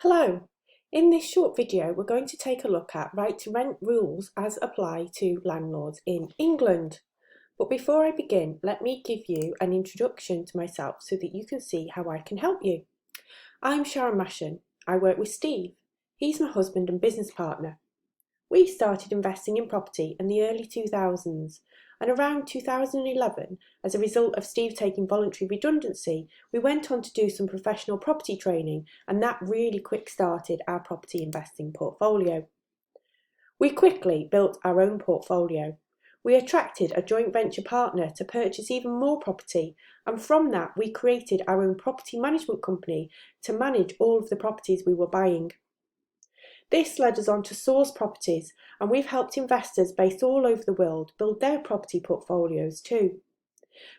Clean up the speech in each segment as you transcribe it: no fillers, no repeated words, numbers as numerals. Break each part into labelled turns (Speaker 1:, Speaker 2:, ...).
Speaker 1: Hello! In this short video we're going to take a look at right to rent rules as apply to landlords in England. But before I begin, let me give you an introduction to myself so that you can see how I can help you. I'm Sharon Mashan. I work with Steve. He's my husband and business partner. We started investing in property in the early 2000s, and around 2011, as a result of Steve taking voluntary redundancy, we went on to do some professional property training, and that really quick-started our property investing portfolio. We quickly built our own portfolio. We attracted a joint venture partner to purchase even more property, and from that we created our own property management company to manage all of the properties we were buying. This led us on to source properties, and we've helped investors based all over the world build their property portfolios too.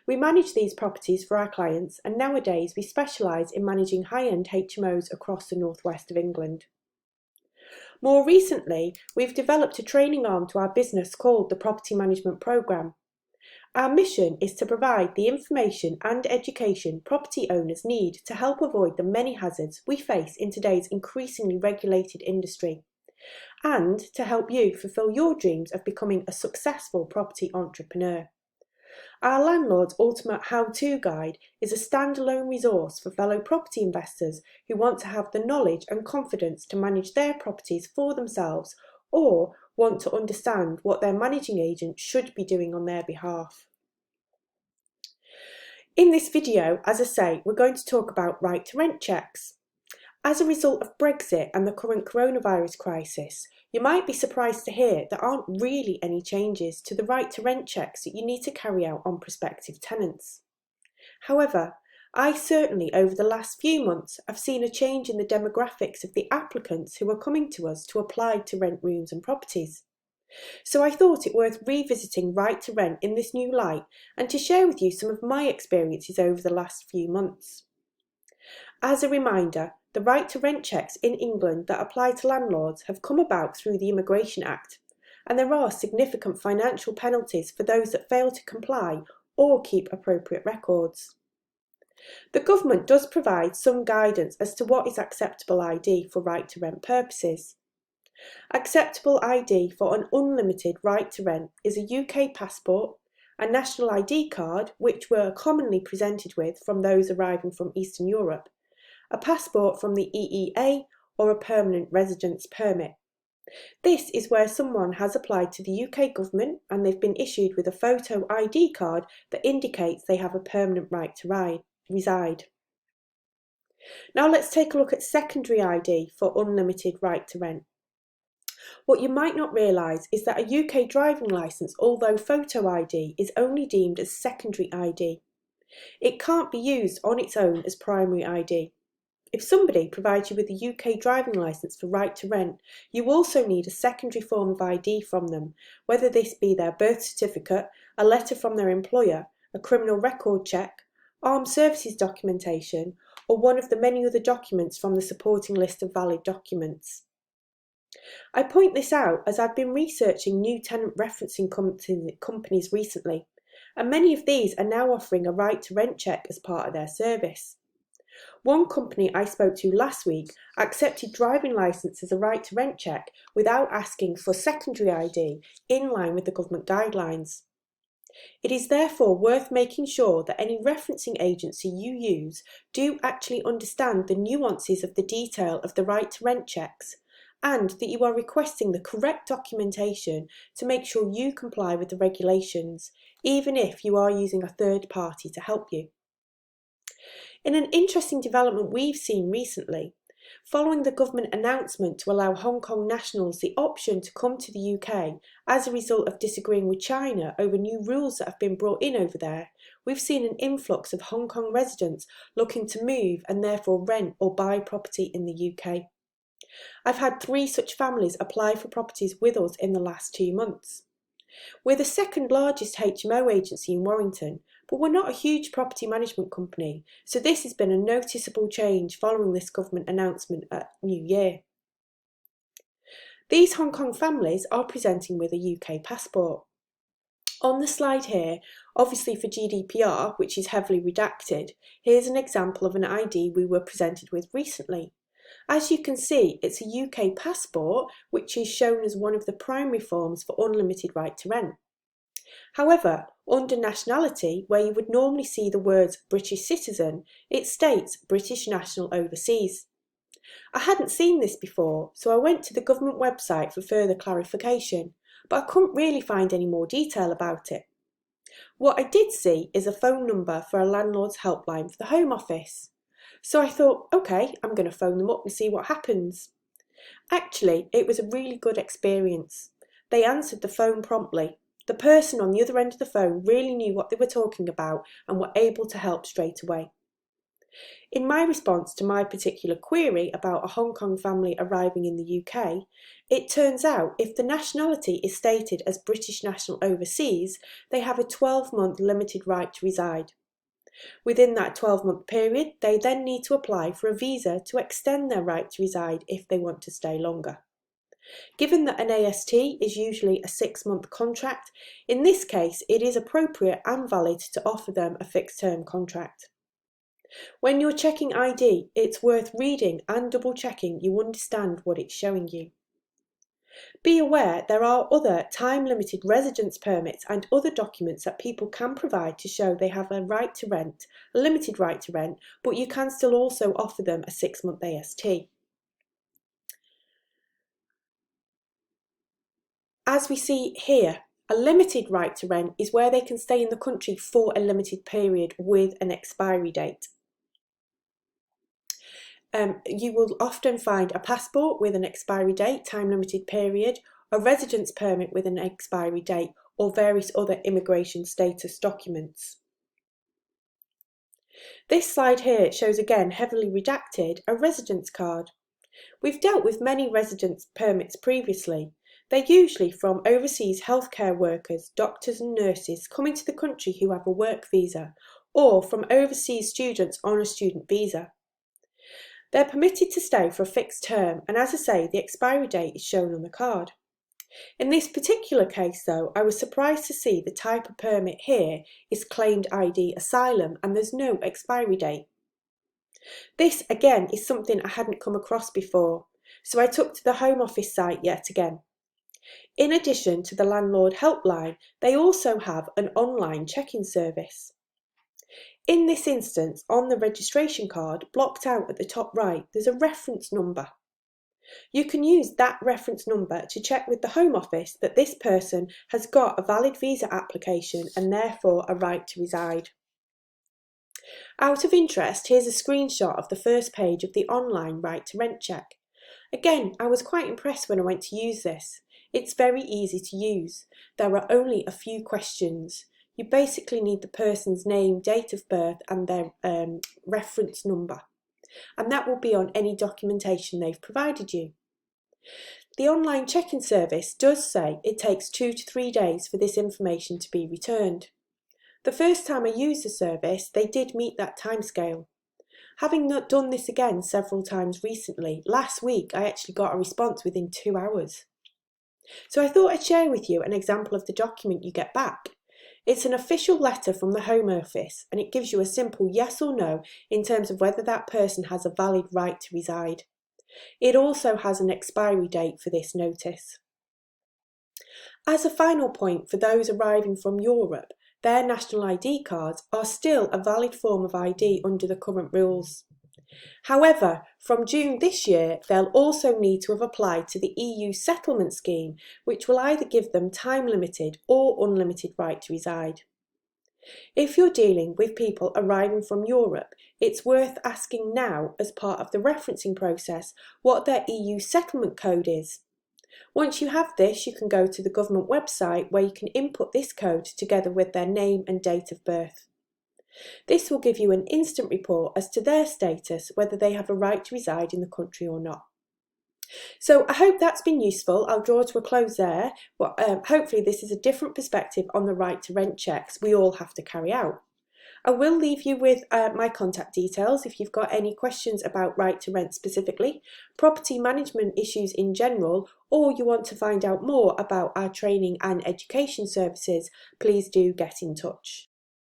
Speaker 1: We manage these properties for our clients, and nowadays we specialise in managing high-end HMOs across the northwest of England. More recently, we've developed a training arm to our business called the Property Management Programme. Our mission is to provide the information and education property owners need to help avoid the many hazards we face in today's increasingly regulated industry, and to help you fulfil your dreams of becoming a successful property entrepreneur. Our Landlord's Ultimate How-To Guide is a standalone resource for fellow property investors who want to have the knowledge and confidence to manage their properties for themselves, or want to understand what their managing agent should be doing on their behalf. In this video, as I say, we're going to talk about right to rent checks. As a result of Brexit and the current coronavirus crisis, you might be surprised to hear there aren't really any changes to the right to rent checks that you need to carry out on prospective tenants. However, I certainly over the last few months have seen a change in the demographics of the applicants who are coming to us to apply to rent rooms and properties. So I thought it worth revisiting right to rent in this new light and to share with you some of my experiences over the last few months. As a reminder, the right to rent checks in England that apply to landlords have come about through the Immigration Act, and there are significant financial penalties for those that fail to comply or keep appropriate records. The government does provide some guidance as to what is acceptable ID for right to rent purposes. Acceptable ID for an unlimited right to rent is a UK passport, a national ID card, which we're commonly presented with from those arriving from Eastern Europe, a passport from the EEA, or a permanent residence permit. This is where someone has applied to the UK government and they've been issued with a photo ID card that indicates they have a permanent right to reside. Now let's take a look at secondary ID for unlimited right to rent. What you might not realise is that a UK driving licence, although photo ID, is only deemed as secondary ID. It can't be used on its own as primary ID. If somebody provides you with a UK driving licence for right to rent, you also need a secondary form of ID from them, whether this be their birth certificate, a letter from their employer, a criminal record check, armed services documentation, or one of the many other documents from the supporting list of valid documents. I point this out as I've been researching new tenant referencing companies recently, and many of these are now offering a right to rent check as part of their service. One company I spoke to last week accepted driving licence as a right to rent check without asking for secondary ID in line with the government guidelines. It is therefore worth making sure that any referencing agency you use do actually understand the nuances of the detail of the right to rent checks, and that you are requesting the correct documentation to make sure you comply with the regulations, even if you are using a third party to help you. In an interesting development we've seen recently, following the government announcement to allow Hong Kong nationals the option to come to the UK as a result of disagreeing with China over new rules that have been brought in over there, we've seen an influx of Hong Kong residents looking to move and therefore rent or buy property in the UK. I've had 3 such families apply for properties with us in the last 2 months. We're the second largest HMO agency in Warrington, but we're not a huge property management company, so this has been a noticeable change following this government announcement at New Year. These Hong Kong families are presenting with a UK passport. On the slide here, obviously for GDPR, which is heavily redacted, here's an example of an ID we were presented with recently. As you can see, it's a UK passport, which is shown as one of the primary forms for unlimited right to rent. However, under nationality, where you would normally see the words British citizen, it states British national overseas. I hadn't seen this before, so I went to the government website for further clarification, but I couldn't really find any more detail about it. What I did see is a phone number for a landlord's helpline for the Home Office. So I thought, okay, I'm going to phone them up and see what happens. Actually, it was a really good experience. They answered the phone promptly. The person on the other end of the phone really knew what they were talking about and were able to help straight away. In my response to my particular query about a Hong Kong family arriving in the UK, it turns out if the nationality is stated as British national overseas, they have a 12-month limited right to reside. Within that 12-month period, they then need to apply for a visa to extend their right to reside if they want to stay longer. Given that an AST is usually a 6-month contract, in this case it is appropriate and valid to offer them a fixed-term contract. When you're checking ID, it's worth reading and double-checking you understand what it's showing you. Be aware there are other time-limited residence permits and other documents that people can provide to show they have a right to rent, a limited right to rent, but you can still also offer them a 6-month AST. As we see here, a limited right to rent is where they can stay in the country for a limited period with an expiry date. You will often find a passport with an expiry date, time-limited period, a residence permit with an expiry date, or various other immigration status documents. This slide here shows again, heavily redacted, a residence card. We've dealt with many residence permits previously. They're usually from overseas healthcare workers, doctors and nurses coming to the country who have a work visa, or from overseas students on a student visa. They're permitted to stay for a fixed term, and as I say, the expiry date is shown on the card. In this particular case though, I was surprised to see the type of permit here is claimed ID asylum and there's no expiry date. This again is something I hadn't come across before, so I took to the Home Office site yet again. In addition to the landlord helpline, they also have an online check-in service. In this instance, on the registration card, blocked out at the top right, there's a reference number. You can use that reference number to check with the Home Office that this person has got a valid visa application and therefore a right to reside. Out of interest, here's a screenshot of the first page of the online right to rent check. Again, I was quite impressed when I went to use this. It's very easy to use. There are only a few questions. You basically need the person's name, date of birth and their reference number. And that will be on any documentation they've provided you. The online check-in service does say it takes 2 to 3 days for this information to be returned. The first time I used the service, they did meet that timescale. Having done this again several times recently, last week I actually got a response within 2 hours. So I thought I'd share with you an example of the document you get back. It's an official letter from the Home Office and it gives you a simple yes or no in terms of whether that person has a valid right to reside. It also has an expiry date for this notice. As a final point for those arriving from Europe, their national ID cards are still a valid form of ID under the current rules. However, from June this year, they'll also need to have applied to the EU settlement scheme, which will either give them time-limited or unlimited right to reside. If you're dealing with people arriving from Europe, it's worth asking now, as part of the referencing process, what their EU settlement code is. Once you have this, you can go to the government website where you can input this code together with their name and date of birth. This will give you an instant report as to their status, whether they have a right to reside in the country or not. So I hope that's been useful. I'll draw to a close there. But hopefully this is a different perspective on the right to rent checks we all have to carry out. I will leave you with my contact details if you've got any questions about right to rent specifically, property management issues in general, or you want to find out more about our training and education services, please do get in touch.